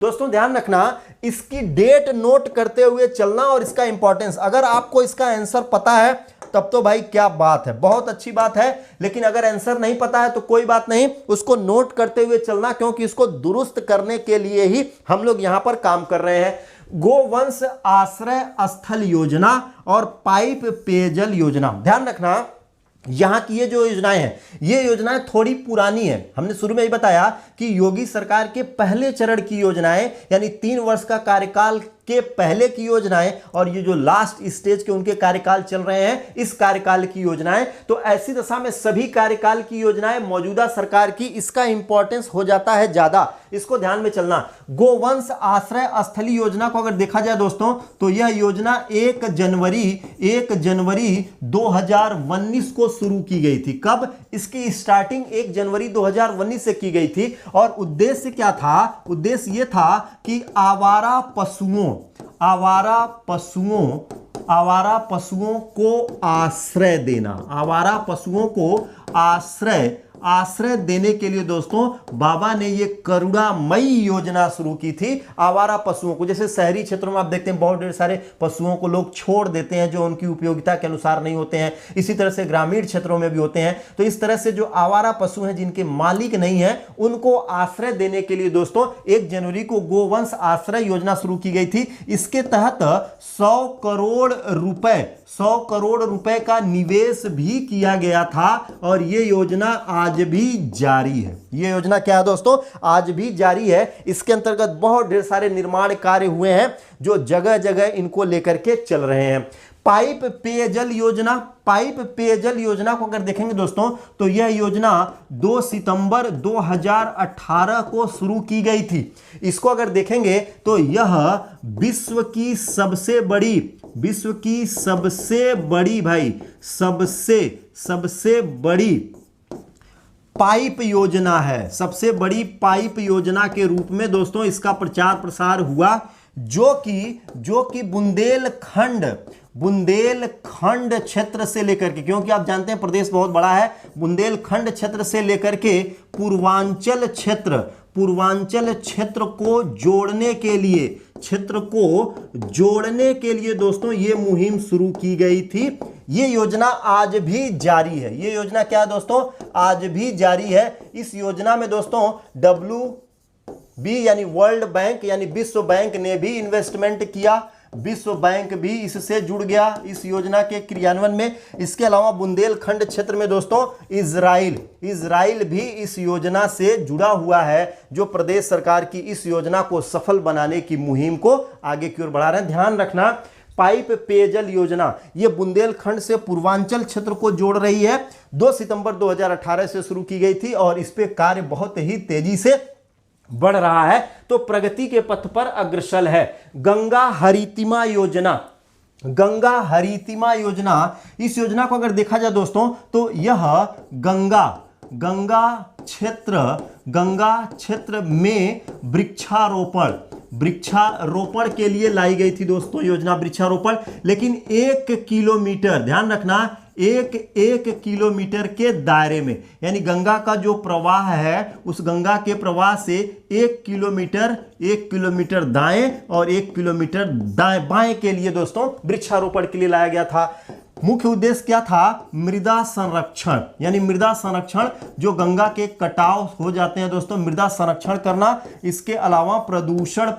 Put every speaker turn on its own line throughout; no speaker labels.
दोस्तों ध्यान रखना, इसकी डेट नोट करते हुए चलना और इसका इंपॉर्टेंस। अगर आपको इसका आंसर पता है तब तो भाई क्या बात है, बहुत अच्छी बात है। लेकिन अगर आंसर नहीं पता है तो कोई बात नहीं, उसको नोट करते हुए चलना, क्योंकि इसको दुरुस्त करने के लिए ही हम लोग यहां पर काम कर रहे हैं। गोवंश आश्रय स्थल योजना और पाइप पेयजल योजना, ध्यान रखना यहां की ये जो योजनाएं हैं, ये योजनाएं थोड़ी पुरानी है। हमने शुरू में ही बताया कि योगी सरकार के पहले चरण की योजनाएं, यानी 3 वर्ष का कार्यकाल के पहले की योजनाएं, और ये जो लास्ट स्टेज के उनके कार्यकाल चल रहे हैं, इस कार्यकाल की योजनाएं। तो ऐसी दशा में सभी कार्यकाल की योजनाएं मौजूदा सरकार की, इसका इंपॉर्टेंस हो जाता है ज्यादा, इसको ध्यान में चलना। गोवंश आश्रय स्थली योजना को अगर देखा जाए दोस्तों, तो यह योजना 1 जनवरी 2019 को शुरू की गई थी। कब? इसकी स्टार्टिंग 1 जनवरी 2019 से की गई थी। और उद्देश्य क्या था? उद्देश्य यह था कि आवारा पशुओं को आश्रय देना, आवारा पशुओं को आश्रय देने के लिए दोस्तों बाबा ने ये करुणामयी योजना शुरू की थी। आवारा पशुओं को, जैसे शहरी क्षेत्रों में आप देखते हैं बहुत ढेर सारे पशुओं को लोग छोड़ देते हैं जो उनकी उपयोगिता के अनुसार नहीं होते हैं, इसी तरह से ग्रामीण क्षेत्रों में भी होते हैं। तो इस तरह से जो आवारा पशु हैं जिनके मालिक नहीं है, उनको आश्रय देने के लिए दोस्तों 1 जनवरी को गोवंश आश्रय योजना शुरू की गई थी। इसके तहत 100 करोड़ रुपए का निवेश भी किया गया था, और यह योजना आज भी जारी है। यह योजना क्या है दोस्तों? आज भी जारी है। इसके अंतर्गत बहुत ढेर सारे निर्माण कार्य हुए हैं जो जगह जगह इनको लेकर के चल रहे हैं। पाइप पेयजल योजना को अगर देखेंगे दोस्तों, तो यह योजना 2 सितंबर 2018 को शुरू की गई थी। इसको अगर देखेंगे तो यह विश्व की सबसे बड़ी पाइप योजना है। सबसे बड़ी पाइप योजना के रूप में दोस्तों इसका प्रचार प्रसार हुआ, जो कि बुंदेलखंड क्षेत्र से लेकर के, क्योंकि आप जानते हैं प्रदेश बहुत बड़ा है, बुंदेलखंड क्षेत्र से लेकर के पूर्वांचल क्षेत्र को जोड़ने के लिए दोस्तों ये मुहिम शुरू की गई थी। ये योजना आज भी जारी है। ये योजना क्या है दोस्तों? आज भी जारी है। इस योजना में दोस्तों WB यानी वर्ल्ड बैंक यानी विश्व बैंक ने भी इन्वेस्टमेंट किया। विश्व बैंक भी इससे जुड़ गया इस योजना के क्रियान्वयन में। इसके अलावा बुंदेलखंड क्षेत्र में दोस्तों इजराइल भी इस योजना से जुड़ा हुआ है, जो प्रदेश सरकार की इस योजना को सफल बनाने की मुहिम को आगे की ओर बढ़ा रहे हैं। ध्यान रखना, पाइप पेयजल योजना ये बुंदेलखंड से पूर्वांचल क्षेत्र को जोड़ रही है। 2 सितंबर 2018 से शुरू की गई थी और इस पे कार्य बहुत ही तेजी से बढ़ रहा है, तो प्रगति के पथ पर अग्रसर है। गंगा हरितिमा योजना, इस योजना को अगर देखा जाए दोस्तों, तो यह गंगा क्षेत्र में वृक्षारोपण के लिए लाई गई थी दोस्तों योजना, वृक्षारोपण। लेकिन 1 किलोमीटर, ध्यान रखना, एक किलोमीटर के दायरे में, यानी गंगा का जो प्रवाह है उस गंगा के प्रवाह से 1 किलोमीटर दाएं और 1 किलोमीटर दाएं बाएं के लिए दोस्तों वृक्षारोपण के लिए लाया गया था। मुख्य उद्देश्य क्या था? मृदा संरक्षण, यानी मृदा संरक्षण, जो गंगा के कटाव हो जाते हैं दोस्तों, मृदा संरक्षण करना। इसके अलावा प्रदूषण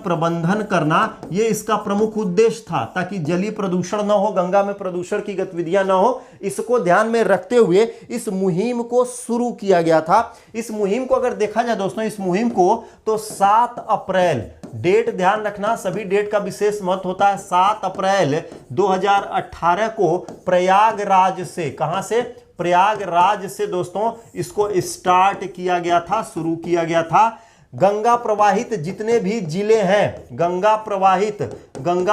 प्रबंधन करना, ये इसका प्रमुख उद्देश्य था, ताकि जलीय प्रदूषण न हो, गंगा में प्रदूषण की गतिविधियां न हो। इसको ध्यान में रखते हुए इस मुहिम को शुरू किया गया था। इस मुहिम को अगर देखा जाए दोस्तों, इस मुहिम को तो 7 अप्रैल, डेट ध्यान रखना, सभी डेट का विशेष महत्व होता है। 7 अप्रैल 2018 को प्रयागराज से, कहां से? प्रयागराज से दोस्तों इसको स्टार्ट किया गया था, शुरू किया गया था। गंगा प्रवाहित जितने भी जिले हैं, गंगा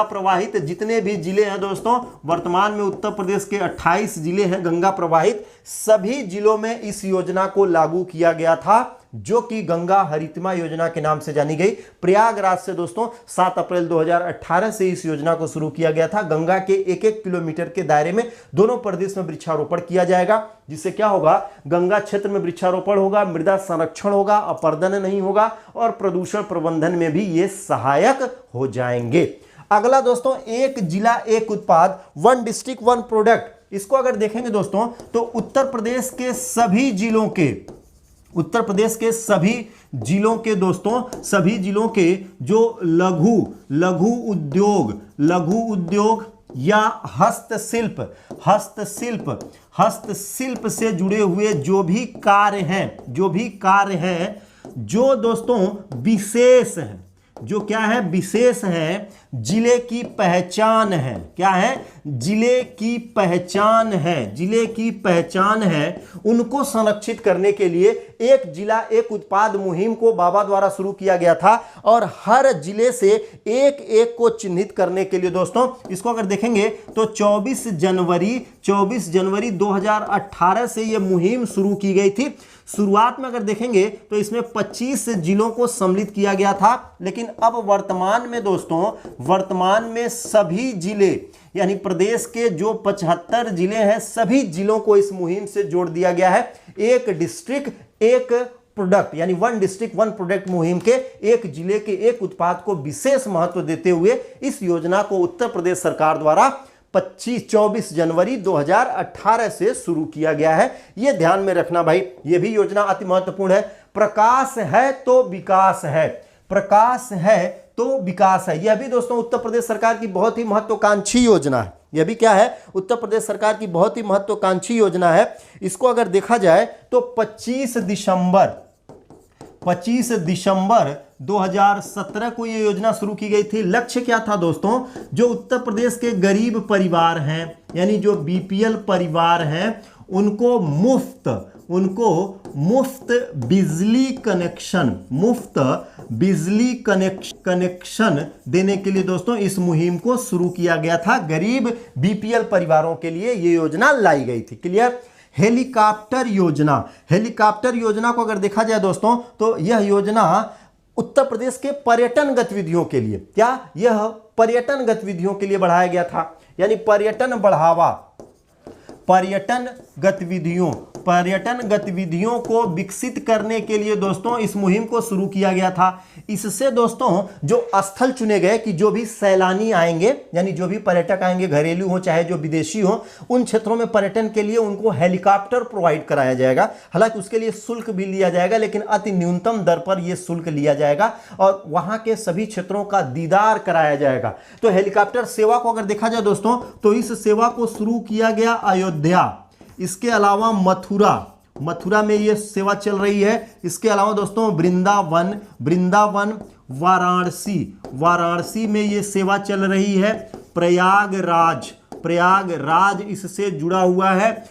प्रवाहित जितने भी जिले हैं दोस्तों, वर्तमान में उत्तर प्रदेश के 28 जिले हैं गंगा प्रवाहित, सभी जिलों में इस योजना को लागू किया गया था। जो कि गंगा हरितमा योजना के नाम से जानी गई। प्रयागराज से दोस्तों 7 अप्रैल 2018 से इस योजना को शुरू किया गया था। गंगा के 1-1 किलोमीटर के दायरे में दोनों प्रदेश में वृक्षारोपण किया जाएगा, जिससे क्या होगा, गंगा क्षेत्र में वृक्षारोपण होगा, मृदा संरक्षण होगा, अपरदन नहीं होगा और प्रदूषण प्रबंधन में भी ये सहायक हो जाएंगे। अगला दोस्तों, एक जिला एक उत्पाद, वन डिस्ट्रिक्ट वन प्रोडक्ट। इसको अगर देखेंगे दोस्तों तो उत्तर प्रदेश के सभी जिलों के दोस्तों, सभी जिलों के जो लघु उद्योग या हस्तशिल्प से जुड़े हुए जो भी कार्य हैं जो दोस्तों विशेष हैं, जो क्या है, विशेष है, जिले की पहचान है, क्या है, जिले की पहचान है, उनको संरक्षित करने के लिए एक जिला एक उत्पाद मुहिम को बाबा द्वारा शुरू किया गया था। और हर जिले से एक एक को चिन्हित करने के लिए दोस्तों, इसको अगर देखेंगे तो 24 जनवरी 2018 से यह मुहिम शुरू की गई थी। शुरुआत में अगर देखेंगे तो इसमें 25 जिलों को सम्मिलित किया गया था, लेकिन अब वर्तमान में दोस्तों, वर्तमान में सभी जिले यानी प्रदेश के जो 75 जिले हैं, सभी जिलों को इस मुहिम से जोड़ दिया गया है। एक डिस्ट्रिक्ट एक प्रोडक्ट यानी वन डिस्ट्रिक्ट वन प्रोडक्ट मुहिम के एक जिले के एक उत्पाद को विशेष महत्व देते हुए इस योजना को उत्तर प्रदेश सरकार द्वारा 24 जनवरी 2018 से शुरू किया गया है। यह ध्यान में रखना भाई, यह भी योजना अति महत्वपूर्ण है। प्रकाश है तो विकास है, प्रकाश है तो विकास है। यह भी दोस्तों उत्तर प्रदेश सरकार की बहुत ही महत्वाकांक्षी योजना है। यह भी क्या है, उत्तर प्रदेश सरकार की बहुत ही महत्वाकांक्षी योजना है। इसको अगर देखा जाए तो 25 दिसंबर 2017 को यह योजना शुरू की गई थी। लक्ष्य क्या था दोस्तों, जो उत्तर प्रदेश के गरीब परिवार हैं यानी जो बीपीएल परिवार हैं, उनको मुफ्त बिजली कनेक्शन देने के लिए दोस्तों इस मुहिम को शुरू किया गया था। गरीब बीपीएल परिवारों के लिए यह योजना लाई गई थी। क्लियर। हेलीकॉप्टर योजना को अगर देखा जाए दोस्तों तो यह योजना उत्तर प्रदेश के पर्यटन गतिविधियों के लिए, क्या यह पर्यटन गतिविधियों के लिए बढ़ाया गया था, यानी पर्यटन गतिविधियों को विकसित करने के लिए दोस्तों इस मुहिम को शुरू किया गया था। इससे दोस्तों जो स्थल चुने गए कि जो भी सैलानी आएंगे यानी जो भी पर्यटक आएंगे, घरेलू हो चाहे जो विदेशी हो, उन क्षेत्रों में पर्यटन के लिए उनको हेलीकॉप्टर प्रोवाइड कराया जाएगा। हालांकि उसके लिए शुल्क भी लिया जाएगा, लेकिन अति न्यूनतम दर पर यह शुल्क लिया जाएगा और वहां के सभी क्षेत्रों का दीदार कराया जाएगा। तो हेलीकॉप्टर सेवा को अगर देखा जाए दोस्तों तो इस सेवा को शुरू किया गया अयोध्या, इसके अलावा मथुरा में यह सेवा चल रही है। इसके अलावा दोस्तों वृंदावन, वाराणसी में यह सेवा चल रही है। प्रयागराज इससे जुड़ा हुआ है।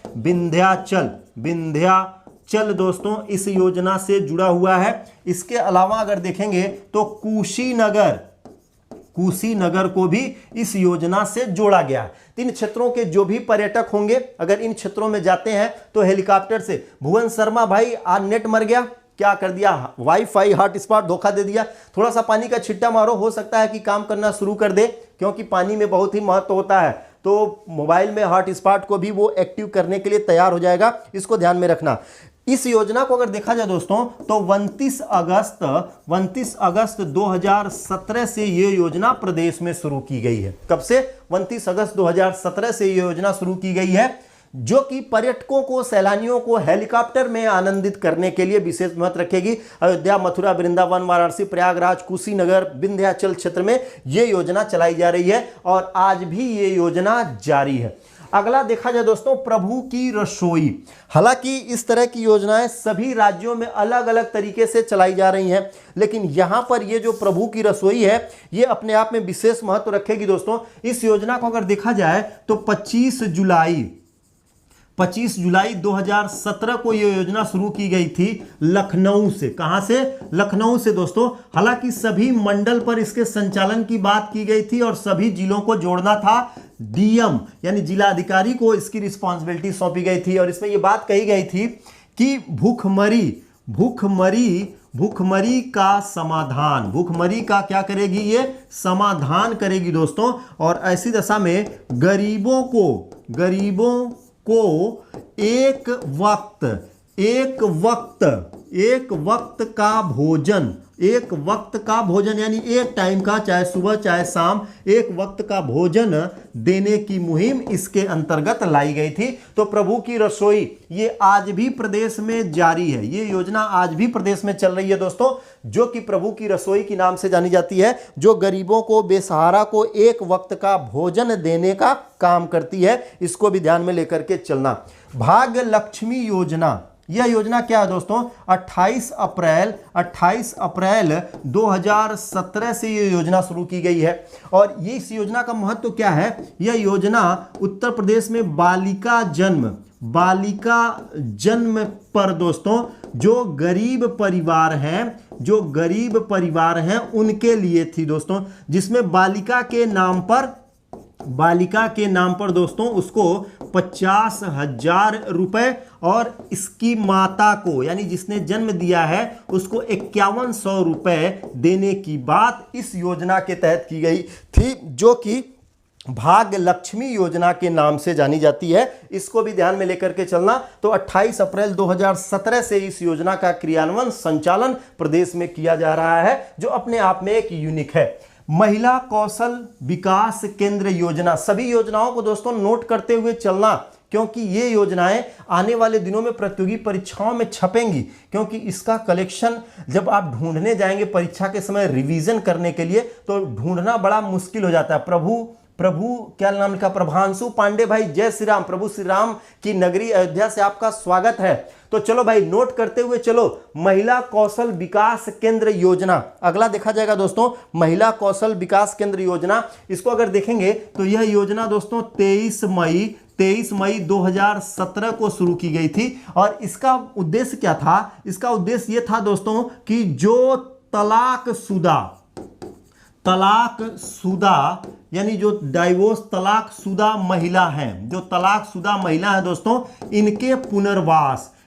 विंध्याचल दोस्तों इस योजना से जुड़ा हुआ है। इसके अलावा अगर देखेंगे तो कुशीनगर को भी इस योजना से जोड़ा गया है। इन क्षेत्रों के जो भी पर्यटक होंगे, अगर इन क्षेत्रों में जाते हैं तो हेलीकॉप्टर से, भुवन शर्मा भाई आज नेट मर गया, क्या कर दिया, वाईफाई हॉटस्पॉट धोखा दे दिया, थोड़ा सा पानी का छिट्टा मारो, हो सकता है कि काम करना शुरू कर दे, क्योंकि पानी में बहुत ही महत्व होता है। तो मोबाइल में हॉटस्पॉट को भी वो एक्टिव करने के लिए तैयार हो जाएगा, इसको ध्यान में रखना। इस योजना को अगर देखा जाए दोस्तों तो 29 अगस्त 2017 से ये योजना प्रदेश में शुरू की गई है। कब से? 29 अगस्त 2017 से ये योजना शुरू की गई है, जो कि पर्यटकों को, सैलानियों को हेलीकॉप्टर में आनंदित करने के लिए विशेष महत्व रखेगी। अयोध्या, मथुरा, वृंदावन, वाराणसी, प्रयागराज, कुशीनगर, विंध्याचल क्षेत्र में ये योजना चलाई जा रही है और आज भी ये योजना जारी है। अगला देखा जाए दोस्तों प्रभु की रसोई। हालांकि इस तरह की योजनाएं सभी राज्यों में अलग अलग तरीके से चलाई जा रही हैं, लेकिन यहां पर ये जो प्रभु की रसोई है ये अपने आप में विशेष महत्व रखेगी दोस्तों। इस योजना को अगर देखा जाए तो 25 जुलाई 2017 को यह योजना शुरू की गई थी लखनऊ से। कहां से? लखनऊ से दोस्तों। हालांकि सभी मंडल पर इसके संचालन की बात की गई थी और सभी जिलों को जोड़ना था। डीएम यानी जिला अधिकारी को इसकी रिस्पॉन्सिबिलिटी सौंपी गई थी और इसमें यह बात कही गई थी कि भूखमरी का समाधान, भूखमरी का क्या करेगी, ये समाधान करेगी दोस्तों। और ऐसी दशा में गरीबों को एक वक्त का भोजन यानी एक टाइम का, चाहे सुबह चाहे शाम, एक वक्त का भोजन देने की मुहिम इसके अंतर्गत लाई गई थी। तो प्रभु की रसोई ये आज भी प्रदेश में जारी है, ये योजना आज भी प्रदेश में चल रही है दोस्तों, जो कि प्रभु की रसोई के नाम से जानी जाती है, जो गरीबों को, बेसहारा को एक वक्त का भोजन देने का काम करती है। इसको भी ध्यान में लेकर के चलना। भाग्य लक्ष्मी योजना, यह योजना क्या है दोस्तों, 28 अप्रैल 2017 से यह योजना शुरू की गई है। और ये इस योजना का महत्व क्या है, यह योजना उत्तर प्रदेश में बालिका जन्म पर दोस्तों जो गरीब परिवार हैं उनके लिए थी दोस्तों, जिसमें बालिका के नाम पर दोस्तों उसको 50,000 रुपए और इसकी माता को यानी जिसने जन्म दिया है उसको 5100 रुपए देने की बात इस योजना के तहत की गई थी, जो कि भाग्य लक्ष्मी योजना के नाम से जानी जाती है। इसको भी ध्यान में लेकर के चलना। तो 28 अप्रैल 2017 से इस योजना का क्रियान्वयन संचालन प्रदेश में किया जा रहा है, जो अपने आप में एक यूनिक है। महिला कौशल विकास केंद्र योजना, सभी योजनाओं को दोस्तों नोट करते हुए चलना, क्योंकि ये योजनाएं आने वाले दिनों में प्रतियोगी परीक्षाओं में छपेंगी, क्योंकि इसका कलेक्शन जब आप ढूंढने जाएंगे परीक्षा के समय रिवीजन करने के लिए तो ढूंढना बड़ा मुश्किल हो जाता है। प्रभु क्या नाम लिखा, प्रभांशु पांडे भाई, जय श्री राम, प्रभु श्री राम की नगरी अयोध्या से आपका स्वागत है। तो चलो भाई नोट करते हुए चलो, महिला कौशल विकास केंद्र योजना अगला देखा जाएगा दोस्तों। महिला कौशल विकास केंद्र योजना, इसको अगर देखेंगे तो यह योजना दोस्तों 23 मई 2017 को शुरू की गई थी। और इसका उद्देश्य क्या था, इसका उद्देश्य यह था दोस्तों कि जो तलाकशुदा यानी जो डाइवोर्स तलाकशुदा महिला हैं, जो तलाकशुदा महिला हैं दोस्तों,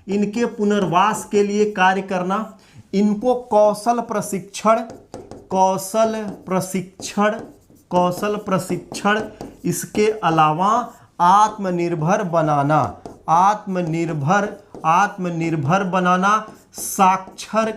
इनके पुनर्वास के लिए कार्य करना, इनको कौशल प्रशिक्षण, इसके अलावा आत्मनिर्भर बनाना, साक्षर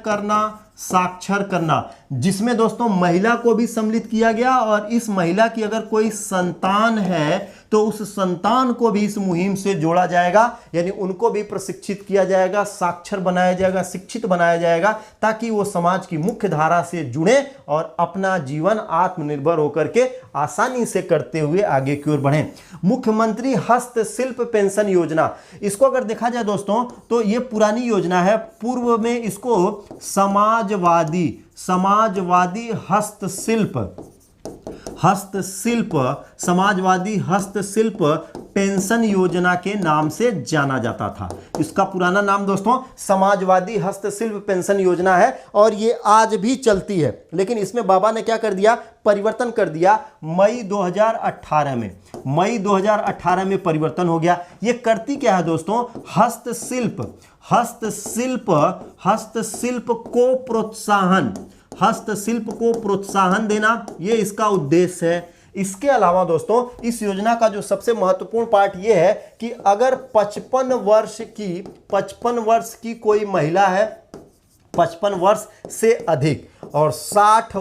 करना, जिसमें दोस्तों महिला को भी सम्मिलित किया गया। और इस महिला की अगर कोई संतान है तो उस संतान को भी इस मुहिम से जोड़ा जाएगा, यानी उनको भी प्रशिक्षित किया जाएगा, साक्षर बनाया जाएगा, शिक्षित बनाया जाएगा, ताकि वो समाज की मुख्य धारा से जुड़े और अपना जीवन आत्मनिर्भर होकर के आसानी से करते हुए आगे की ओर बढ़ें। मुख्यमंत्री हस्तशिल्प पेंशन योजना, इसको अगर देखा जाए दोस्तों तो ये पुरानी योजना है। पूर्व में इसको समाजवादी हस्तशिल्प पेंशन योजना के नाम से जाना जाता था। इसका पुराना नाम दोस्तों समाजवादी हस्तशिल्प पेंशन योजना है और ये आज भी चलती है। लेकिन इसमें बाबा ने क्या कर दिया, परिवर्तन कर दिया। मई 2018 में परिवर्तन हो गया। ये करती क्या है दोस्तों, हस्तशिल्प को प्रोत्साहन देना, ये इसका उद्देश्य है। इसके अलावा दोस्तों इस योजना का जो सबसे महत्वपूर्ण पार्ट ये है कि अगर 55 वर्ष की कोई महिला है, 55 वर्ष से अधिक, और 60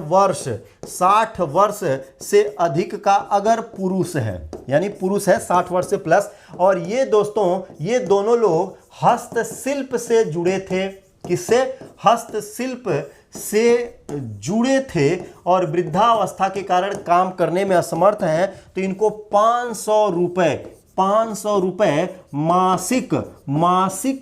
वर्ष से अधिक का अगर पुरुष है, यानी पुरुष है 60 वर्ष से प्लस, और ये दोस्तों ये दोनों लोग हस्तशिल्प से जुड़े थे। किससे? हस्तशिल्प से जुड़े थे और वृद्धावस्था के कारण काम करने में असमर्थ हैं, तो इनको 500 रुपए मासिक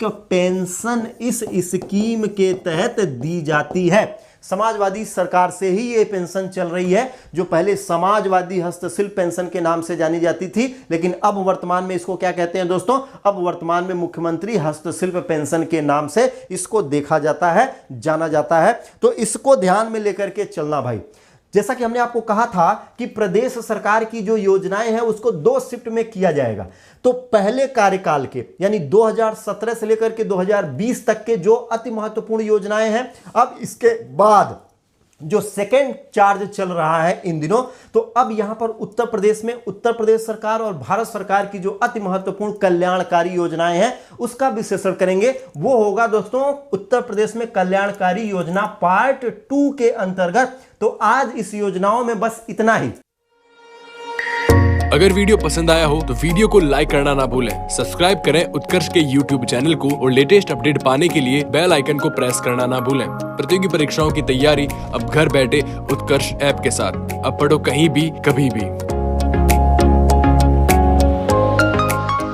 पेंशन इस स्कीम के तहत दी जाती है। समाजवादी सरकार से ही ये पेंशन चल रही है, जो पहले समाजवादी हस्तशिल्प पेंशन के नाम से जानी जाती थी, लेकिन अब वर्तमान में इसको क्या कहते हैं दोस्तों, अब वर्तमान में मुख्यमंत्री हस्तशिल्प पेंशन के नाम से इसको देखा जाता है, जाना जाता है। तो इसको ध्यान में लेकर के चलना भाई। जैसा कि हमने आपको कहा था कि प्रदेश सरकार की जो योजनाएं हैं उसको 2 शिफ्ट में किया जाएगा। तो पहले कार्यकाल के यानी 2017 से लेकर के 2020 तक के जो अति महत्वपूर्ण योजनाएं हैं, अब इसके बाद जो सेकेंड चार्ज चल रहा है इन दिनों, तो अब यहां पर उत्तर प्रदेश में उत्तर प्रदेश सरकार और भारत सरकार की जो अति महत्वपूर्ण कल्याणकारी योजनाएं हैं उसका विश्लेषण करेंगे। वो होगा दोस्तों उत्तर प्रदेश में कल्याणकारी योजना पार्ट 2 के अंतर्गत। तो आज इस योजनाओं में बस इतना ही।
अगर वीडियो पसंद आया हो तो वीडियो को लाइक करना ना भूलें, सब्सक्राइब करें उत्कर्ष के यूट्यूब चैनल को और लेटेस्ट अपडेट पाने के लिए बेल आइकन को प्रेस करना ना भूलें। प्रतियोगी परीक्षाओं की तैयारी अब घर बैठे उत्कर्ष ऐप के साथ। अब पढ़ो कहीं भी कभी भी।